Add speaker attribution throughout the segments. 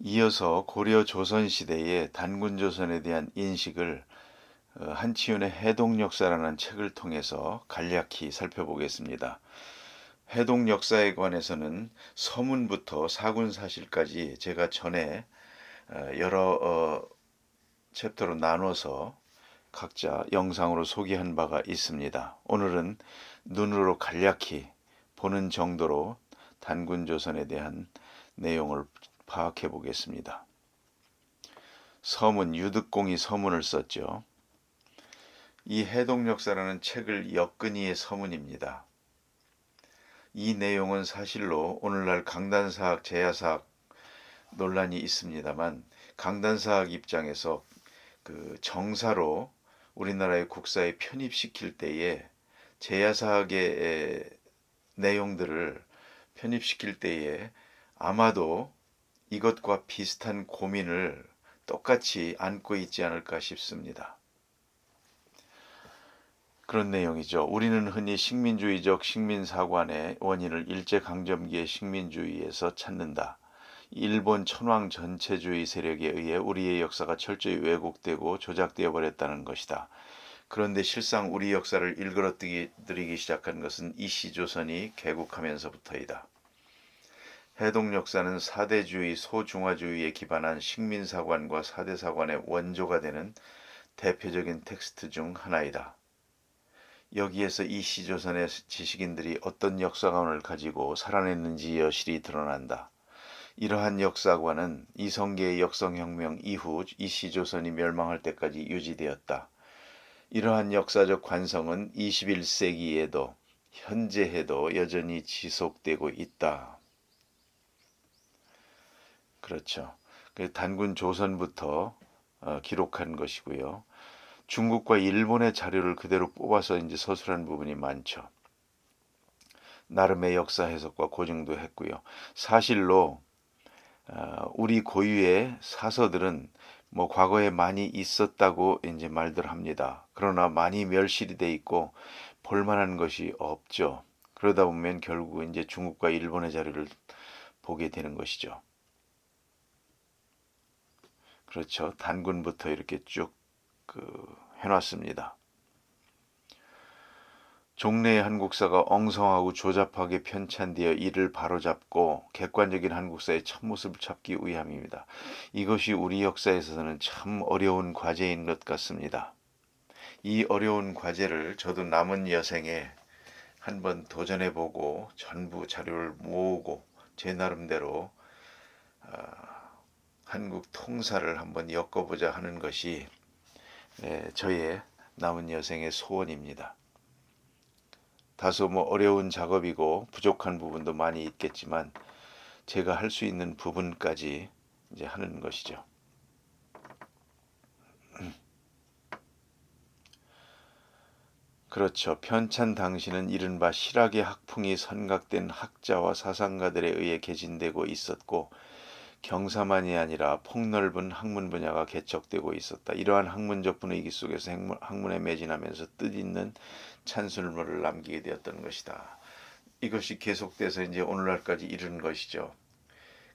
Speaker 1: 이어서 고려 조선시대의 단군조선에 대한 인식을 한치윤의 해동역사라는 책을 통해서 간략히 살펴보겠습니다. 해동역사에 관해서는 서문부터 사군사실까지 제가 전에 여러 챕터로 나눠서 각자 영상으로 소개한 바가 있습니다. 오늘은 눈으로 간략히 보는 정도로 단군조선에 대한 내용을 파악해 보겠습니다. 서문, 유득공이 서문을 썼죠. 이 해동역사라는 책을 엮은이의 서문입니다. 이 내용은 사실로 오늘날 강단사학, 제야사학 논란이 있습니다만 강단사학 입장에서 그 정사로 우리나라의 국사에 편입시킬 때에 제야사학의 내용들을 편입시킬 때에 아마도 이것과 비슷한 고민을 똑같이 안고 있지 않을까 싶습니다. 그런 내용이죠. 우리는 흔히 식민주의적 식민사관의 원인을 일제강점기의 식민주의에서 찾는다. 일본 천황 전체주의 세력에 의해 우리의 역사가 철저히 왜곡되고 조작되어 버렸다는 것이다. 그런데 실상 우리 역사를 일그러뜨리기 시작한 것은 이시조선이 개국하면서부터이다. 해동역사는 사대주의, 소중화주의에 기반한 식민사관과 사대사관의 원조가 되는 대표적인 텍스트 중 하나이다. 여기에서 이시조선의 지식인들이 어떤 역사관을 가지고 살아냈는지 여실히 드러난다. 이러한 역사관은 이성계의 역성혁명 이후 이시조선이 멸망할 때까지 유지되었다. 이러한 역사적 관성은 21세기에도 현재에도 여전히 지속되고 있다. 그렇죠. 단군 조선부터 기록한 것이고요. 중국과 일본의 자료를 그대로 뽑아서 이제 서술한 부분이 많죠. 나름의 역사 해석과 고증도 했고요. 사실로 우리 고유의 사서들은 뭐 과거에 많이 있었다고 이제 말들 합니다. 그러나 많이 멸실이 돼 있고 볼만한 것이 없죠. 그러다 보면 결국 이제 중국과 일본의 자료를 보게 되는 것이죠. 그렇죠. 단군부터 이렇게 쭉 해놨습니다. 종래의 한국사가 엉성하고 조잡하게 편찬되어 이를 바로잡고 객관적인 한국사의 참모습을 찾기 위함입니다. 이것이 우리 역사에서는 참 어려운 과제인 것 같습니다. 이 어려운 과제를 저도 남은 여생에 한번 도전해보고 전부 자료를 모으고 제 나름대로 한국 통사를 한번 엮어보자 하는 것이 저의 남은 여생의 소원입니다. 다소 뭐 어려운 작업이고 부족한 부분도 많이 있겠지만 제가 할 수 있는 부분까지 이제 하는 것이죠. 그렇죠. 편찬 당시는 이른바 실학의 학풍이 선각된 학자와 사상가들에 의해 개진되고 있었고 경사만이 아니라 폭넓은 학문 분야가 개척되고 있었다. 이러한 학문적 분위기 속에서 학문에 매진하면서 뜻있는 찬술물을 남기게 되었던 것이다. 이것이 계속돼서 이제 오늘날까지 이른 것이죠.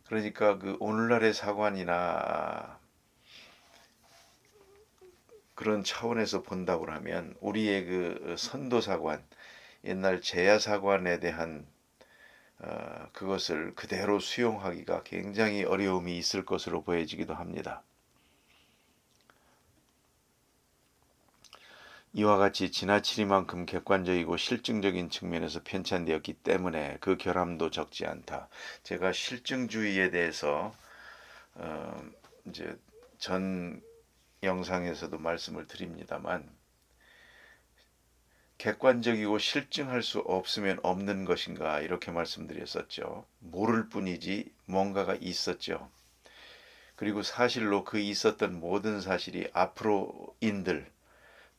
Speaker 1: 그러니까 그 오늘날의 사관이나 그런 차원에서 본다고 하면 우리의 그 선도사관, 옛날 제야사관에 대한 그것을 그대로 수용하기가 굉장히 어려움이 있을 것으로 보여지기도 합니다. 이와 같이 지나치리만큼 객관적이고 실증적인 측면에서 편찬되었기 때문에 그 결함도 적지 않다. 제가 실증주의에 대해서 이제 전 영상에서도 말씀을 드립니다만 객관적이고 실증할 수 없으면 없는 것인가 이렇게 말씀드렸었죠. 모를 뿐이지 뭔가가 있었죠. 그리고 사실로 그 있었던 모든 사실이 앞으로인들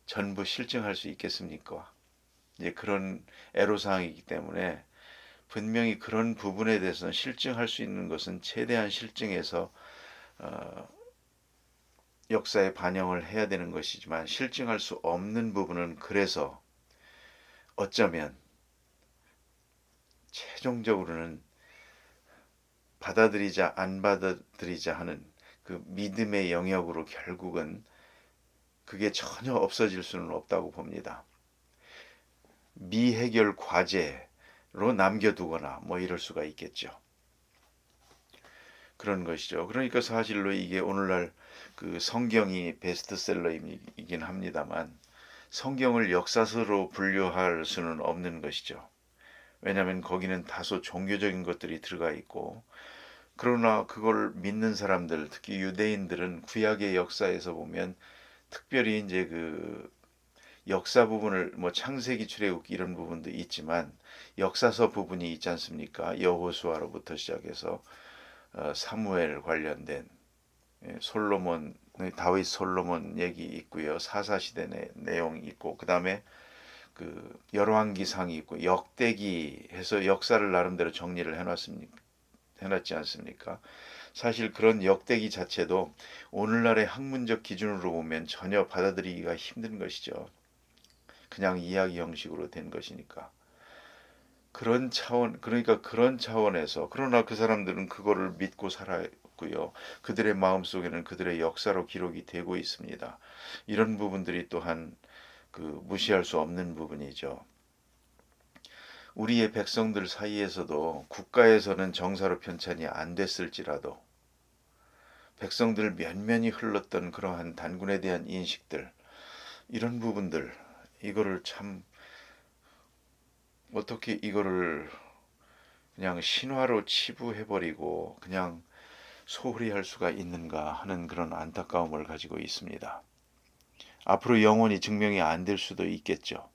Speaker 1: 전부 실증할 수 있겠습니까? 이제 그런 애로사항이기 때문에 분명히 그런 부분에 대해서는 실증할 수 있는 것은 최대한 실증해서 역사에 반영을 해야 되는 것이지만 실증할 수 없는 부분은 그래서 어쩌면 최종적으로는 받아들이자 안 받아들이자 하는 그 믿음의 영역으로 결국은 그게 전혀 없어질 수는 없다고 봅니다. 미해결 과제로 남겨두거나 뭐 이럴 수가 있겠죠. 그런 것이죠. 그러니까 사실로 이게 오늘날 그 성경이 베스트셀러이긴 합니다만 성경을 역사서로 분류할 수는 없는 것이죠. 왜냐하면 거기는 다소 종교적인 것들이 들어가 있고, 그러나 그걸 믿는 사람들, 특히 유대인들은 구약의 역사에서 보면 특별히 이제 그 역사 부분을 뭐 창세기 출애굽기 이런 부분도 있지만 역사서 부분이 있지 않습니까? 여호수아로부터 시작해서 사무엘 관련된 솔로몬 다윗 솔로몬 얘기 있고요. 사사 시대 내용 있고, 그 다음에 그 열왕기상이 있고 역대기 해서 역사를 나름대로 정리를 해놨지 않습니까? 사실 그런 역대기 자체도 오늘날의 학문적 기준으로 보면 전혀 받아들이기가 힘든 것이죠. 그냥 이야기 형식으로 된 것이니까. 그러니까 그런 차원에서, 그러나 그 사람들은 그거를 믿고 살았고요. 그들의 마음속에는 그들의 역사로 기록이 되고 있습니다. 이런 부분들이 또한 그 무시할 수 없는 부분이죠. 우리의 백성들 사이에서도 국가에서는 정사로 편찬이 안 됐을지라도 백성들 면면이 흘렀던 그러한 단군에 대한 인식들, 이런 부분들, 이거를 참 어떻게 이거를 그냥 신화로 치부해버리고 그냥 소홀히 할 수가 있는가 하는 그런 안타까움을 가지고 있습니다. 앞으로 영원히 증명이 안 될 수도 있겠죠.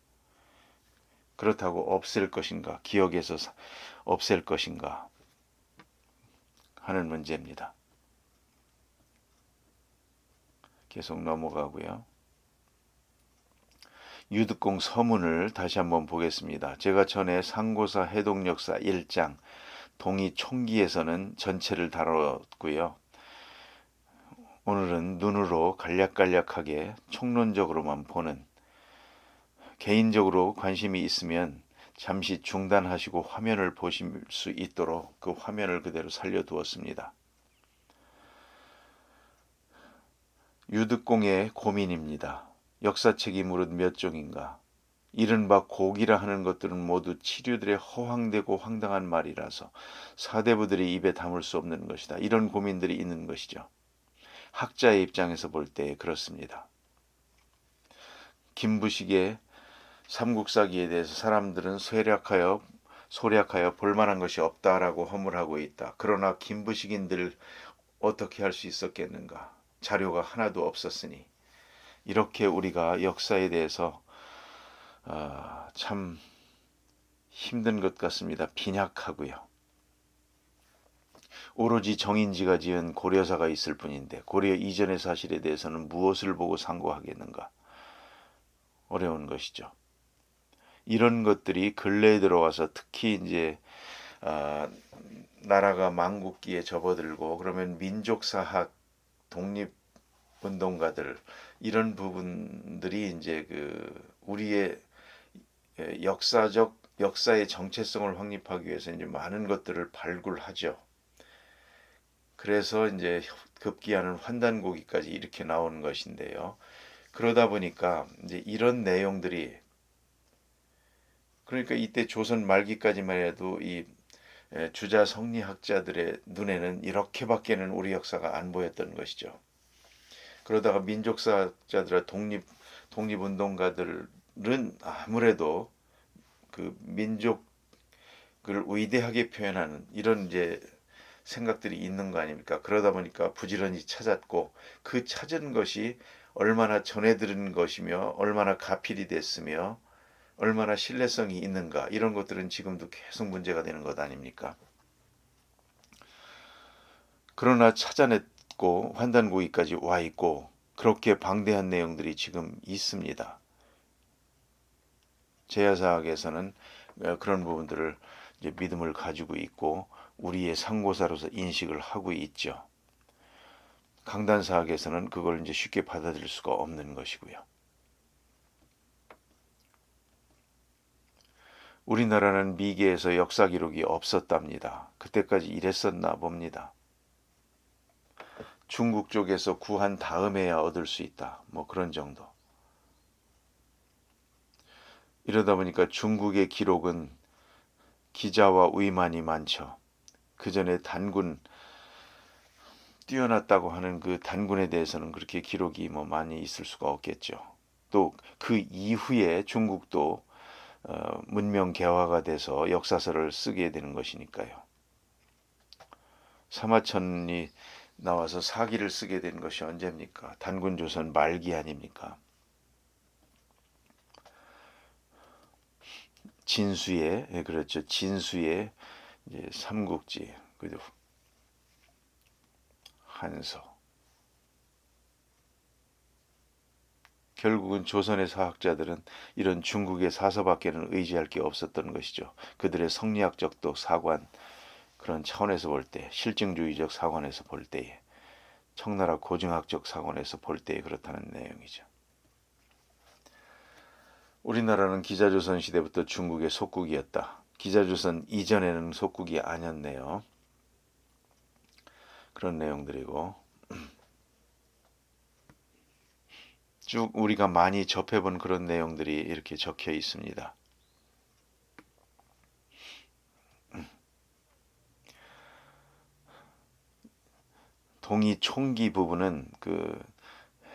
Speaker 1: 그렇다고 없앨 것인가, 기억에서 없앨 것인가 하는 문제입니다. 계속 넘어가고요. 유득공 서문을 다시 한번 보겠습니다. 제가 전에 상고사 해독역사 1장 동이 총기에서는 전체를 다뤘고요. 오늘은 눈으로 간략간략하게 총론적으로만 보는, 개인적으로 관심이 있으면 잠시 중단하시고 화면을 보실 수 있도록 그 화면을 그대로 살려두었습니다. 유득공의 고민입니다. 역사책이 무릇 몇 종인가? 이른바 고기라 하는 것들은 모두 치류들의 허황되고 황당한 말이라서 사대부들이 입에 담을 수 없는 것이다. 이런 고민들이 있는 것이죠. 학자의 입장에서 볼 때 그렇습니다. 김부식의 삼국사기에 대해서 사람들은 소략하여 볼만한 것이 없다라고 허물하고 있다. 그러나 김부식인들 어떻게 할 수 있었겠는가? 자료가 하나도 없었으니. 이렇게 우리가 역사에 대해서 참 힘든 것 같습니다. 빈약하고요. 오로지 정인지가 지은 고려사가 있을 뿐인데 고려 이전의 사실에 대해서는 무엇을 보고 상고하겠는가? 어려운 것이죠. 이런 것들이 근래에 들어와서 특히 이제 나라가 망국기에 접어들고 그러면 민족사학 독립운동가들, 이런 부분들이 이제 그 우리의 역사의 정체성을 확립하기 위해서 이제 많은 것들을 발굴하죠. 그래서 이제 급기야는 환단고기까지 이렇게 나오는 것인데요. 그러다 보니까 이제 이런 내용들이, 그러니까 이때 조선 말기까지만 해도 이 주자 성리학자들의 눈에는 이렇게밖에는 우리 역사가 안 보였던 것이죠. 그러다가 민족사학자들과 독립운동가들은 아무래도 그 민족을 위대하게 표현하는 이런 이제 생각들이 있는 거 아닙니까? 그러다 보니까 부지런히 찾았고, 그 찾은 것이 얼마나 전해 들은 것이며 얼마나 가필이 됐으며 얼마나 신뢰성이 있는가, 이런 것들은 지금도 계속 문제가 되는 것 아닙니까? 그러나 찾아냈고 환단고기까지 와 있고 그렇게 방대한 내용들이 지금 있습니다. 제야사학에서는 그런 부분들을 이제 믿음을 가지고 있고 우리의 상고사로서 인식을 하고 있죠. 강단사학에서는 그걸 이제 쉽게 받아들일 수가 없는 것이고요. 우리나라는 미개에서 역사 기록이 없었답니다. 그때까지 이랬었나 봅니다. 중국 쪽에서 구한 다음에야 얻을 수 있다. 뭐 그런 정도. 이러다 보니까 중국의 기록은 기자와 위만이 많죠. 그 전에 단군 뛰어났다고 하는 그 단군에 대해서는 그렇게 기록이 뭐 많이 있을 수가 없겠죠. 또 그 이후에 중국도 문명 개화가 돼서 역사서를 쓰게 되는 것이니까요. 사마천이 나와서 사기를 쓰게 된 것이 언제입니까? 단군조선 말기 아닙니까? 진수의 그렇죠. 진수의 이제 삼국지 그리고 한서. 결국은 조선의 사학자들은 이런 중국의 사서밖에는 의지할 게 없었던 것이죠. 그들의 성리학적 도 사관 그런 차원에서 볼 때, 실증주의적 사관에서 볼 때에, 청나라 고증학적 사관에서 볼 때에 그렇다는 내용이죠. 우리나라는 기자조선 시대부터 중국의 속국이었다. 기자조선 이전에는 속국이 아니었네요. 그런 내용들이고 쭉 우리가 많이 접해본 그런 내용들이 이렇게 적혀 있습니다. 동이총기 부분은 그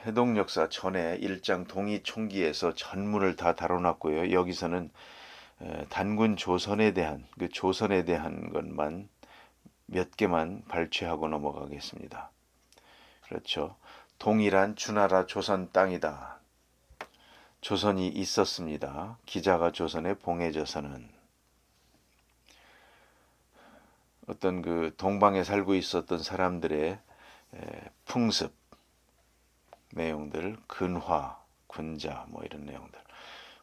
Speaker 1: 해동역사 전에 1장 동이총기에서 전문을 다 다뤄놨고요. 여기서는 단군 조선에 대한 그 조선에 대한 것만 몇 개만 발췌하고 넘어가겠습니다. 그렇죠. 동이란 주나라 조선 땅이다. 조선이 있었습니다. 기자가 조선에 봉해져서는 어떤 그 동방에 살고 있었던 사람들의 풍습 내용들, 근화, 군자 뭐 이런 내용들.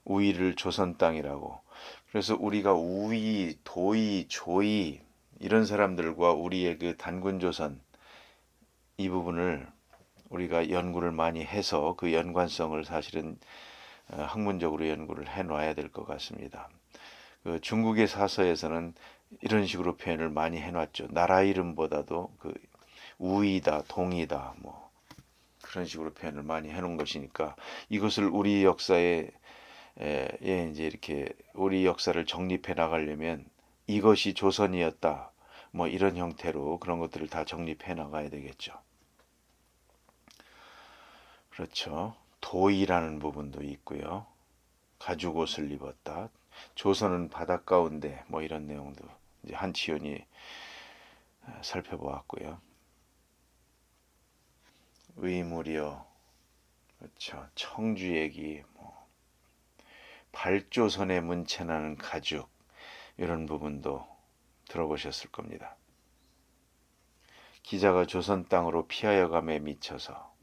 Speaker 1: 우위를 조선 땅이라고. 그래서 우리가 우위, 도위, 조위 이런 사람들과 우리의 그 단군 조선 이 부분을 우리가 연구를 많이 해서 그 연관성을 사실은 학문적으로 연구를 해놔야 될 것 같습니다. 그 중국의 사서에서는 이런 식으로 표현을 많이 해놨죠. 나라 이름보다도 그 우이다, 동이다, 뭐 그런 식으로 표현을 많이 해놓은 것이니까 이것을 우리 역사에 이제 이렇게 우리 역사를 정립해 나가려면 이것이 조선이었다, 뭐 이런 형태로 그런 것들을 다 정립해 나가야 되겠죠. 그렇죠. 도이라는 부분도 있고요. 가죽 옷을 입었다. 조선은 바닷가 가운데 뭐 이런 내용도 이제 한치윤이 살펴보았고요. 의무리여, 그렇죠. 청주 얘기, 뭐 발조선의 문체나는 가죽 이런 부분도 들어보셨을 겁니다. 기자가 조선 땅으로 피하여 감에 미쳐서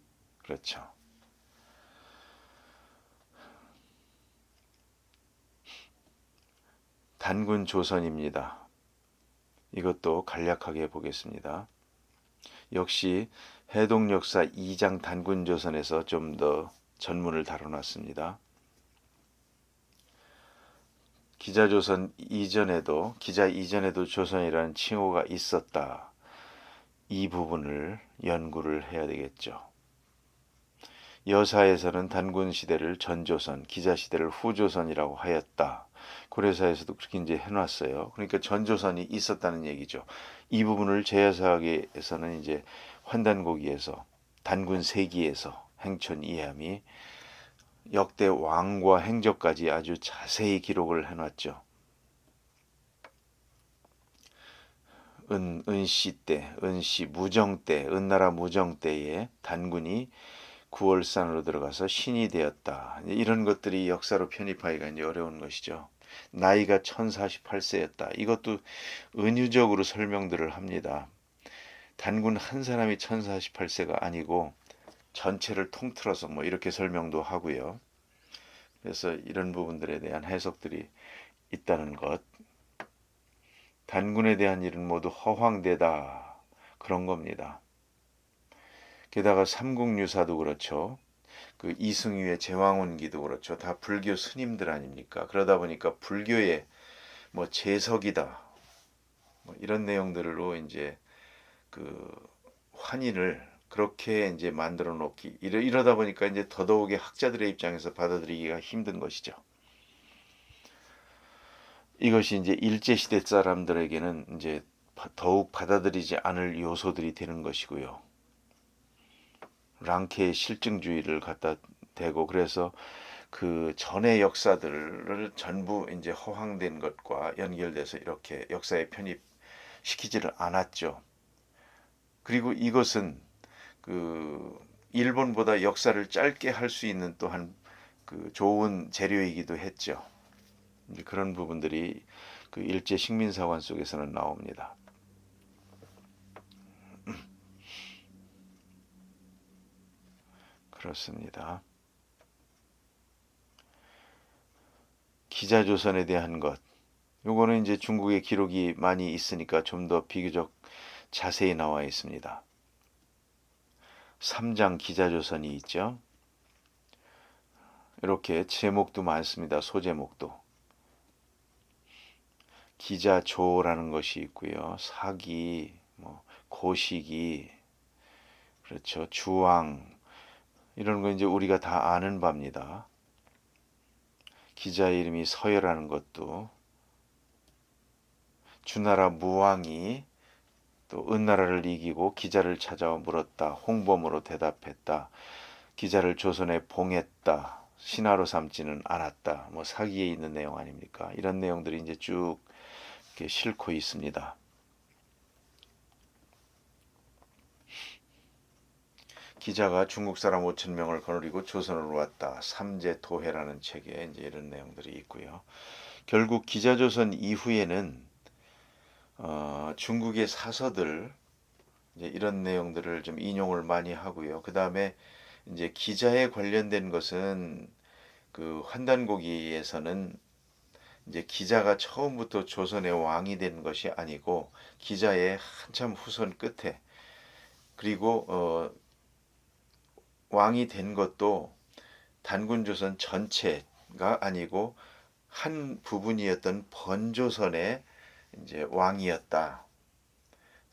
Speaker 1: 그렇죠. 단군 조선입니다. 이것도 간략하게 보겠습니다. 역시 해동역사 2장 단군 조선에서 좀 더 전문을 다뤄놨습니다. 기자 이전에도 조선이라는 칭호가 있었다. 이 부분을 연구를 해야 되겠죠. 여사에서는 단군 시대를 전조선, 기자 시대를 후조선이라고 하였다. 고려사에서도 그렇게 이제 해놨어요. 그러니까 전조선이 있었다는 얘기죠. 이 부분을 제야사학에서는 이제 환단고기에서 단군 세기에서 행촌 이함이 역대 왕과 행적까지 아주 자세히 기록을 해놨죠. 은시 때, 은시 무정 때, 은나라 무정 때에 단군이 구월산으로 들어가서 신이 되었다. 이런 것들이 역사로 편입하기가 이제 어려운 것이죠. 나이가 1048세였다. 이것도 은유적으로 설명들을 합니다. 단군 한 사람이 1048세가 아니고 전체를 통틀어서 뭐 이렇게 설명도 하고요. 그래서 이런 부분들에 대한 해석들이 있다는 것. 단군에 대한 일은 모두 허황되다. 그런 겁니다. 게다가 삼국유사도 그렇죠. 그 이승유의 제왕운기도 그렇죠. 다 불교 스님들 아닙니까? 그러다 보니까 불교의 뭐 제석이다. 뭐 이런 내용들로 이제 그 환인을 그렇게 이제 만들어 놓기 이러다 보니까 이제 더더욱이 학자들의 입장에서 받아들이기가 힘든 것이죠. 이것이 이제 일제 시대 사람들에게는 이제 더욱 받아들이지 않을 요소들이 되는 것이고요. 랑케의 실증주의를 갖다 대고 그래서 그 전의 역사들을 전부 이제 허황된 것과 연결돼서 이렇게 역사에 편입시키지를 않았죠. 그리고 이것은 그 일본보다 역사를 짧게 할 수 있는 또한 그 좋은 재료이기도 했죠. 이제 그런 부분들이 그 일제 식민사관 속에서는 나옵니다. 그렇습니다. 기자조선에 대한 것. 요거는 이제 중국의 기록이 많이 있으니까 좀 더 비교적 자세히 나와 있습니다. 3장 기자조선이 있죠. 이렇게 제목도 많습니다. 소제목도. 기자조라는 것이 있고요. 사기, 뭐 고시기, 그렇죠. 주왕 이런 거 이제 우리가 다 아는 바입니다. 기자 이름이 서열하는 것도 주나라 무왕이 또 은나라를 이기고 기자를 찾아와 물었다. 홍범으로 대답했다. 기자를 조선에 봉했다. 신하로 삼지는 않았다. 뭐 사기에 있는 내용 아닙니까? 이런 내용들이 이제 쭉 이렇게 싣고 있습니다. 기자가 중국 사람 5천 명을 거느리고 조선으로 왔다. 삼제도해라는 책에 이제 이런 내용들이 있고요. 결국 기자조선 이후에는 중국의 사서들 이제 이런 내용들을 좀 인용을 많이 하고요. 그 다음에 이제 기자에 관련된 것은 그 환단고기에서는 이제 기자가 처음부터 조선의 왕이 된 것이 아니고 기자의 한참 후손 끝에 그리고 왕이 된 것도 단군조선 전체가 아니고 한 부분이었던 번조선의 이제 왕이었다.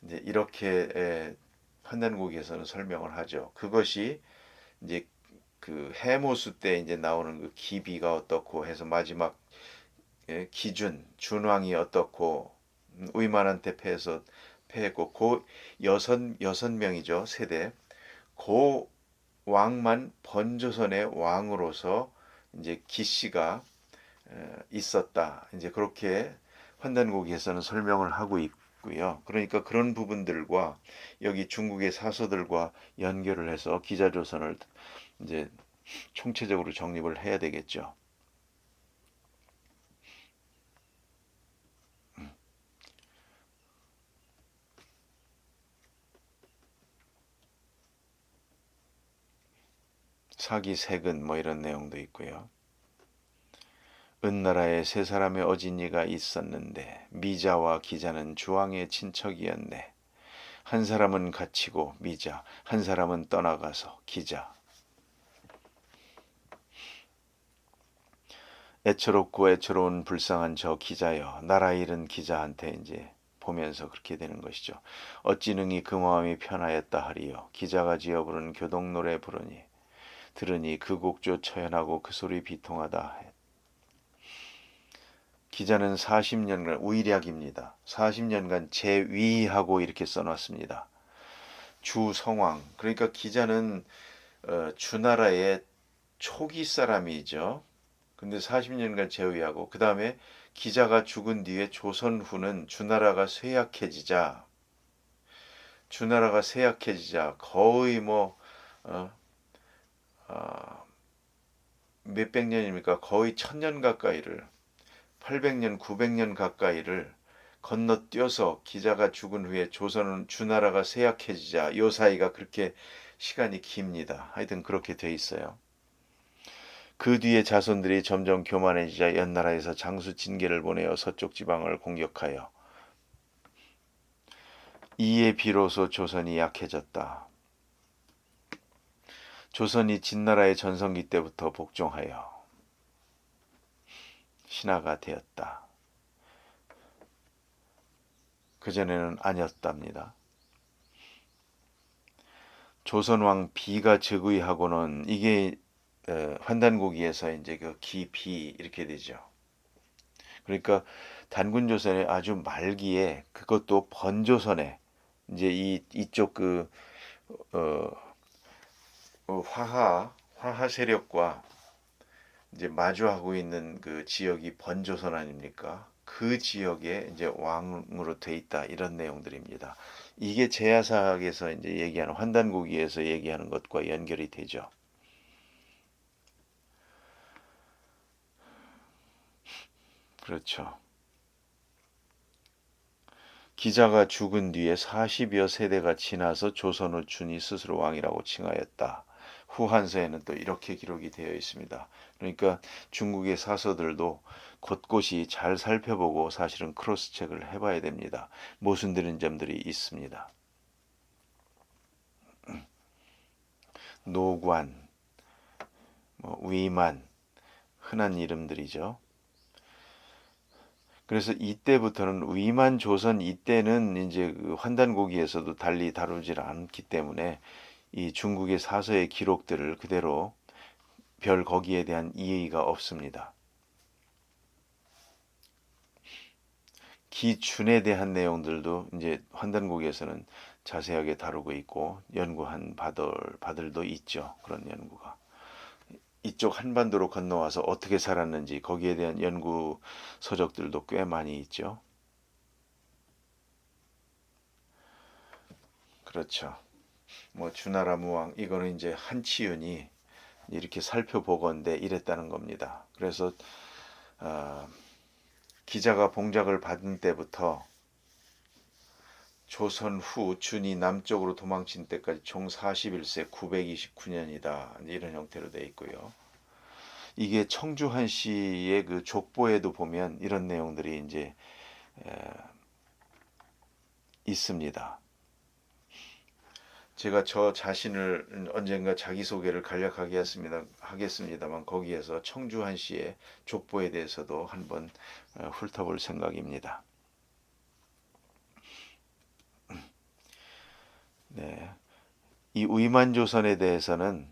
Speaker 1: 이제 이렇게 환단고기에서는 설명을 하죠. 그것이 이제 그 해모수 때 이제 나오는 그 기비가 어떻고 해서 마지막 기준 준왕이 어떻고 의만한테 패했고 그 여섯 명이죠 세대 그 왕만 번조선의 왕으로서 이제 기씨가 있었다. 이제 그렇게 환단고기에서는 설명을 하고 있고요. 그러니까 그런 부분들과 여기 중국의 사서들과 연결을 해서 기자조선을 이제 총체적으로 정립을 해야 되겠죠. 사기 세근 뭐 이런 내용도 있고요. 은나라에 세 사람의 어진이가 있었는데 미자와 기자는 주왕의 친척이었네. 한 사람은 갇히고 미자, 한 사람은 떠나가서 기자. 애처롭고 애처로운 불쌍한 저 기자여, 나라 잃은 기자한테 이제 보면서 그렇게 되는 것이죠. 어찌 능히 그 마음이 편하였다 하리요. 기자가 지어 부른 교동 노래 부르니 들으니 그 곡조 처연하고 그 소리 비통하다. 기자는 40년간 우일약입니다. 40년간 제위하고 이렇게 써놨습니다. 주성왕 그러니까 기자는 주나라의 초기 사람이죠. 근데 40년간 제위하고 그 다음에 기자가 죽은 뒤에 조선후는 주나라가 쇠약해지자 거의 뭐 몇백 년입니까? 거의 1000년 가까이를 800년 900년 가까이를 건너뛰어서 기자가 죽은 후에 조선은 주나라가 쇠약해지자 요 사이가 그렇게 시간이 깁니다. 하여튼 그렇게 돼 있어요. 그 뒤에 자손들이 점점 교만해지자 연나라에서 장수 진계를 보내어 서쪽 지방을 공격하여 이에 비로소 조선이 약해졌다. 조선이 진나라의 전성기 때부터 복종하여 신하가 되었다. 그전에는 아니었답니다. 조선왕 비가 즉위하고는 이게 환단고기에서 이제 그 기비 이렇게 되죠. 그러니까 단군조선의 아주 말기에 그것도 번조선에 이제 이쪽 그 어, 화하 세력과 이제 마주하고 있는 그 지역이 번조선 아닙니까? 그 지역에 이제 왕으로 돼 있다 이런 내용들입니다. 이게 제야사학에서 이제 얘기하는 환단고기에서 얘기하는 것과 연결이 되죠. 그렇죠. 기자가 죽은 뒤에 40여 세대가 지나서 조선의 준이 스스로 왕이라고 칭하였다. 후한서에는 또 이렇게 기록이 되어 있습니다. 그러니까 중국의 사서들도 곳곳이 잘 살펴보고 사실은 크로스 체크를 해봐야 됩니다. 모순되는 점들이 있습니다. 노관, 위만, 흔한 이름들이죠. 그래서 이때부터는 위만 조선 이때는 이제 그 환단고기에서도 달리 다루질 않기 때문에 이 중국의 사서의 기록들을 그대로 별 거기에 대한 이의가 없습니다. 기준에 대한 내용들도 이제 환단고기에서는 자세하게 다루고 있고 연구한 바들도 있죠. 그런 연구가. 이쪽 한반도로 건너와서 어떻게 살았는지 거기에 대한 연구 서적들도 꽤 많이 있죠. 그렇죠. 뭐 주나라 무왕 이거는 이제 한치윤이 이렇게 살펴보건대 이랬다는 겁니다. 그래서 어, 기자가 봉작을 받은 때부터 조선 후 준이 남쪽으로 도망친 때까지 총 41세 929년이다. 이런 형태로 되어 있고요. 이게 청주한 씨의 그 족보에도 보면 이런 내용들이 이제 있습니다. 제가 저 자신을 언젠가 자기소개를 간략하게 하겠습니다만 거기에서 청주한 씨의 족보에 대해서도 한번 훑어볼 생각입니다. 네, 이 위만조선에 대해서는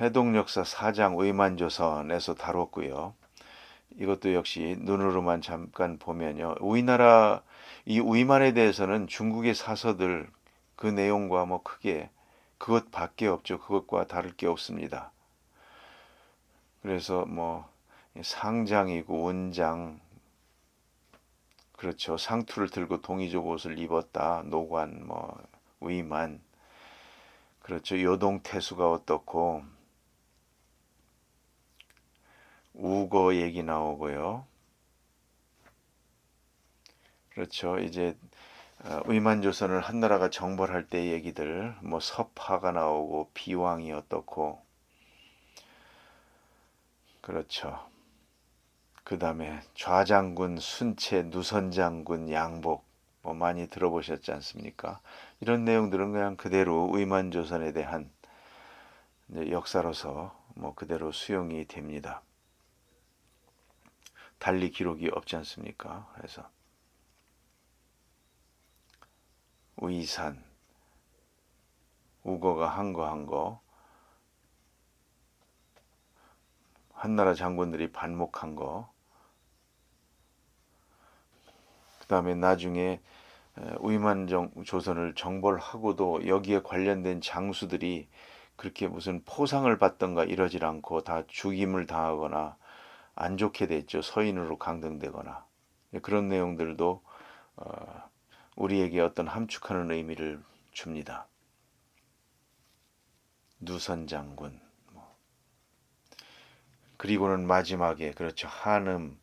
Speaker 1: 해동역사 4장 위만조선에서 다뤘고요. 이것도 역시 눈으로만 잠깐 보면요. 우리나라 이 위만에 대해서는 중국의 사서들 그 내용과 뭐 크게 그것밖에 없죠. 그것과 다를 게 없습니다. 그래서 뭐 상장이고 원장 그렇죠. 상투를 들고 동이족 옷을 입었다. 노관 뭐 위만 그렇죠. 요동태수가 어떻고 우거 얘기 나오고요. 그렇죠. 이제 위만조선을 한나라가 정벌할 때 얘기들 뭐 서파가 나오고 비왕이 어떻고 그렇죠. 그 다음에 좌장군 순채 누선장군 양복 뭐 많이 들어보셨지 않습니까? 이런 내용들은 그냥 그대로 위만조선에 대한 역사로서 뭐 그대로 수용이 됩니다. 달리 기록이 없지 않습니까? 그래서 위산 우거가 한 거 한나라 장군들이 반목한 거 그 다음에 나중에 위만 조선을 정벌하고도 여기에 관련된 장수들이 그렇게 무슨 포상을 받던가 이러질 않고 다 죽임을 당하거나 안 좋게 됐죠. 서인으로 강등되거나 그런 내용들도 우리에게 어떤 함축하는 의미를 줍니다. 누선 장군 그리고는 마지막에 그렇죠. 한음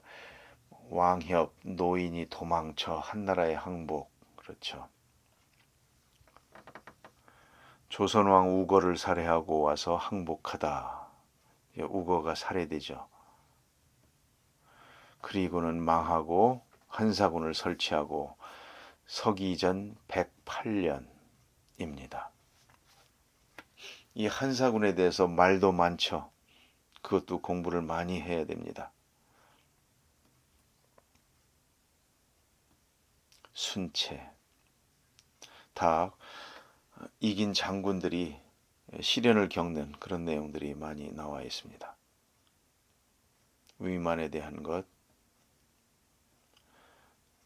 Speaker 1: 왕협 노인이 도망쳐 한나라의 항복 그렇죠. 조선왕 우거를 살해하고 와서 항복하다. 우거가 살해되죠. 그리고는 망하고 한사군을 설치하고 서기전 108년입니다. 이 한사군에 대해서 말도 많죠. 그것도 공부를 많이 해야 됩니다. 순체 다 이긴 장군들이 시련을 겪는 그런 내용들이 많이 나와 있습니다. 위만에 대한 것,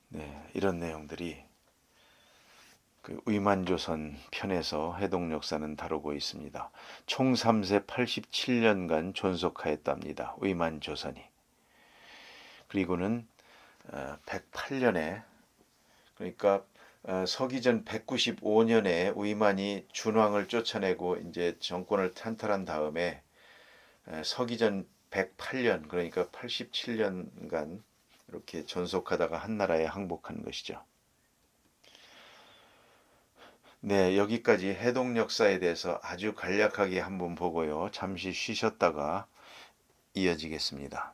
Speaker 1: 네, 이런 내용들이 그 위만조선 편에서 해동 역사는 다루고 있습니다. 총 3세 87년간 존속하였답니다. 위만조선이. 그리고는 108년에 그러니까 서기전 195년에 위만이 준왕을 쫓아내고 이제 정권을 탄탈한 다음에 서기전 108년 그러니까 87년간 이렇게 존속하다가 한나라에 항복한 것이죠. 네, 여기까지 해동 역사에 대해서 아주 간략하게 한번 보고요. 잠시 쉬셨다가 이어지겠습니다.